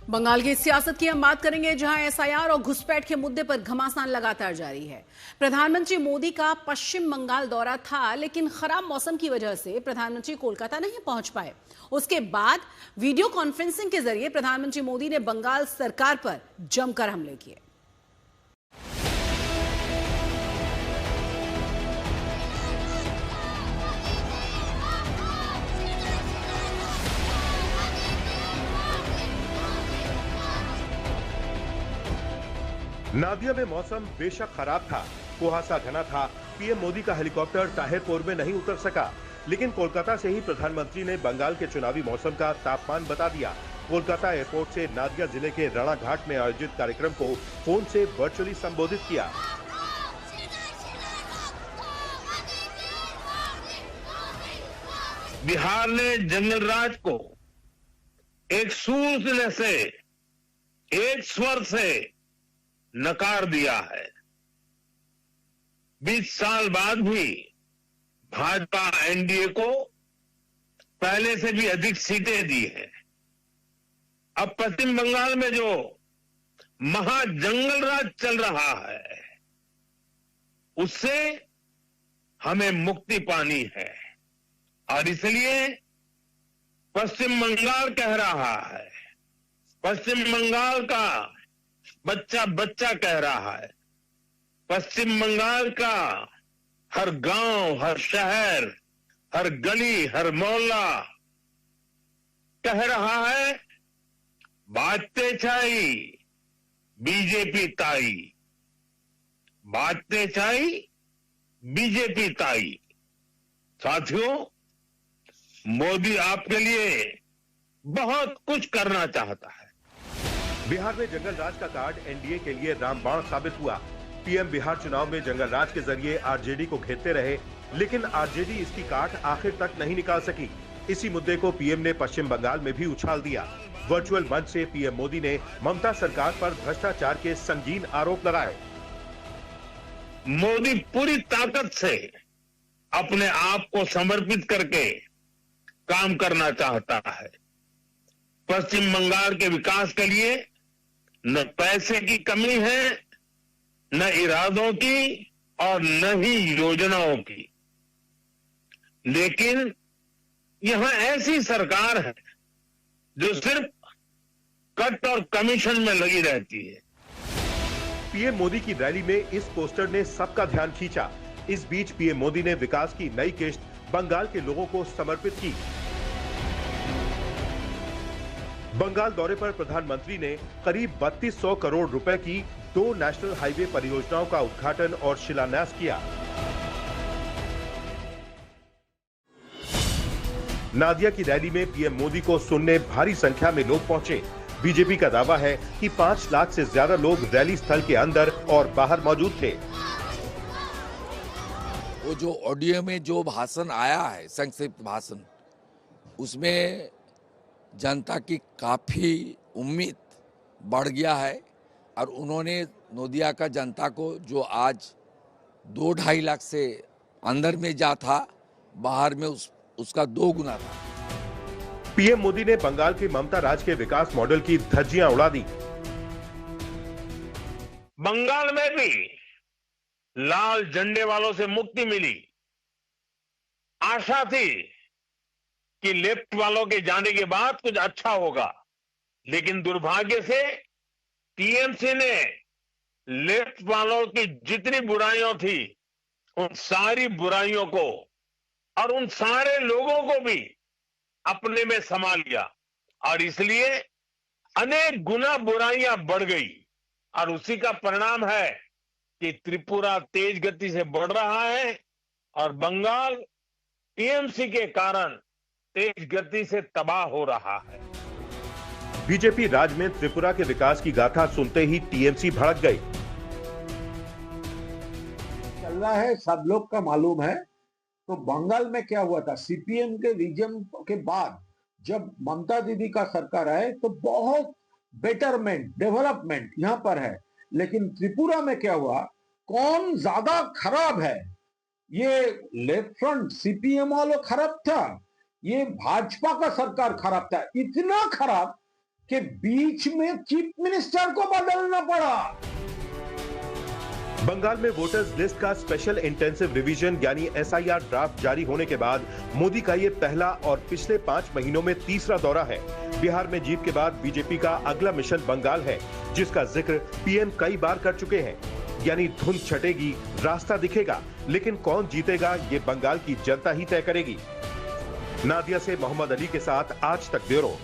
बंगाल की सियासत की हम बात करेंगे, जहां एसआईआर और घुसपैठ के मुद्दे पर घमासान लगातार जारी है। प्रधानमंत्री मोदी का पश्चिम बंगाल दौरा था, लेकिन खराब मौसम की वजह से प्रधानमंत्री कोलकाता नहीं पहुंच पाए। उसके बाद वीडियो कॉन्फ्रेंसिंग के जरिए प्रधानमंत्री मोदी ने बंगाल सरकार पर जमकर हमले किए। नादिया में मौसम बेशक खराब था, कुहासा घना था। पीएम मोदी का हेलीकॉप्टर ताहिरपुर में नहीं उतर सका, लेकिन कोलकाता से ही प्रधानमंत्री ने बंगाल के चुनावी मौसम का तापमान बता दिया। कोलकाता एयरपोर्ट से नादिया जिले के राणाघाट में आयोजित कार्यक्रम को फोन से वर्चुअली संबोधित किया। बिहार ने जंगल राज को एक सूर से, एक स्वर से नकार दिया है। 20 साल बाद भी भाजपा एनडीए को पहले से भी अधिक सीटें दी है। अब पश्चिम बंगाल में जो महाजंगल राज चल रहा है, उससे हमें मुक्ति पानी है, और इसलिए पश्चिम बंगाल कह रहा है, पश्चिम बंगाल का बच्चा बच्चा कह रहा है, पश्चिम बंगाल का हर गांव, हर शहर, हर गली, हर मोहल्ला कह रहा है, बाजते छाई बीजेपी ताई, बाजते छाई बीजेपी ताई। साथियों, मोदी आपके लिए बहुत कुछ करना चाहता है। बिहार में जंगल राज का कार्ड एनडीए के लिए रामबाण साबित हुआ। पीएम बिहार चुनाव में जंगल राज के जरिए आरजेडी को घेरते रहे, लेकिन आरजेडी इसकी काट आखिर तक नहीं निकाल सकी। इसी मुद्दे को पीएम ने पश्चिम बंगाल में भी उछाल दिया। वर्चुअल मंच से पीएम मोदी ने ममता सरकार पर भ्रष्टाचार के संगीन आरोप लगाए। मोदी पूरी ताकत से अपने आप को समर्पित करके काम करना चाहता है। पश्चिम बंगाल के विकास के लिए न पैसे की कमी है, न इरादों की और न ही योजनाओं की, लेकिन यहां ऐसी सरकार है जो सिर्फ कट और कमीशन में लगी रहती है। पीएम मोदी की रैली में इस पोस्टर ने सबका ध्यान खींचा। इस बीच पीएम मोदी ने विकास की नई किश्त बंगाल के लोगों को समर्पित की। बंगाल दौरे पर प्रधानमंत्री ने करीब 3200 करोड़ रुपए की 2 नेशनल हाईवे परियोजनाओं का उद्घाटन और शिलान्यास किया। नादिया की रैली में पीएम मोदी को सुनने भारी संख्या में लोग पहुंचे। बीजेपी का दावा है कि 5 लाख से ज्यादा लोग रैली स्थल के अंदर और बाहर मौजूद थे। वो जो ऑडियो में जो भाषण आया है, संक्षिप्त भाषण, उसमें जनता की काफी उम्मीद बढ़ गया है, और उन्होंने नोदिया का जनता को जो आज 2-2.5 लाख से अंदर में जा था, बाहर में उसका 2 गुना था। पीएम मोदी ने बंगाल के ममता राज के विकास मॉडल की धज्जियां उड़ा दी। बंगाल में भी लाल झंडे वालों से मुक्ति मिली। आशा थी कि लेफ्ट वालों के जाने के बाद कुछ अच्छा होगा, लेकिन दुर्भाग्य से टीएमसी ने लेफ्ट वालों की जितनी बुराइयां थी, उन सारी बुराइयों को और उन सारे लोगों को भी अपने में समा लिया, और इसलिए अनेक गुना बुराइयां बढ़ गई। और उसी का परिणाम है कि त्रिपुरा तेज गति से बढ़ रहा है और बंगाल टीएमसी के कारण तेज गति से तबाह हो रहा है। बीजेपी राज में त्रिपुरा के विकास की गाथा सुनते ही टीएमसी भड़क गई। चल रहा है, सब लोग का मालूम है। तो बंगाल में क्या हुआ था, सीपीएम के विजन के बाद जब ममता दीदी का सरकार आए तो बहुत बेटरमेंट, डेवलपमेंट यहां पर है। लेकिन त्रिपुरा में क्या हुआ, कौन ज्यादा खराब है, ये लेफ्ट फ्रंट सीपीएम वालों खराब था, ये भाजपा का सरकार खराब था। इतना खराब कि बीच में चीफ मिनिस्टर को बदलना पड़ा। बंगाल में वोटर्स लिस्ट का स्पेशल इंटेंसिव रिवीजन यानी एसआईआर ड्राफ्ट जारी होने के बाद मोदी का ये पहला और पिछले 5 महीनों में तीसरा दौरा है। बिहार में जीत के बाद बीजेपी का अगला मिशन बंगाल है, जिसका जिक्र पीएम कई बार कर चुके हैं। यानी धुंध छटेगी, रास्ता दिखेगा, लेकिन कौन जीतेगा ये बंगाल की जनता ही तय करेगी। नादिया से मोहम्मद अली के साथ आज तक ब्यूरो।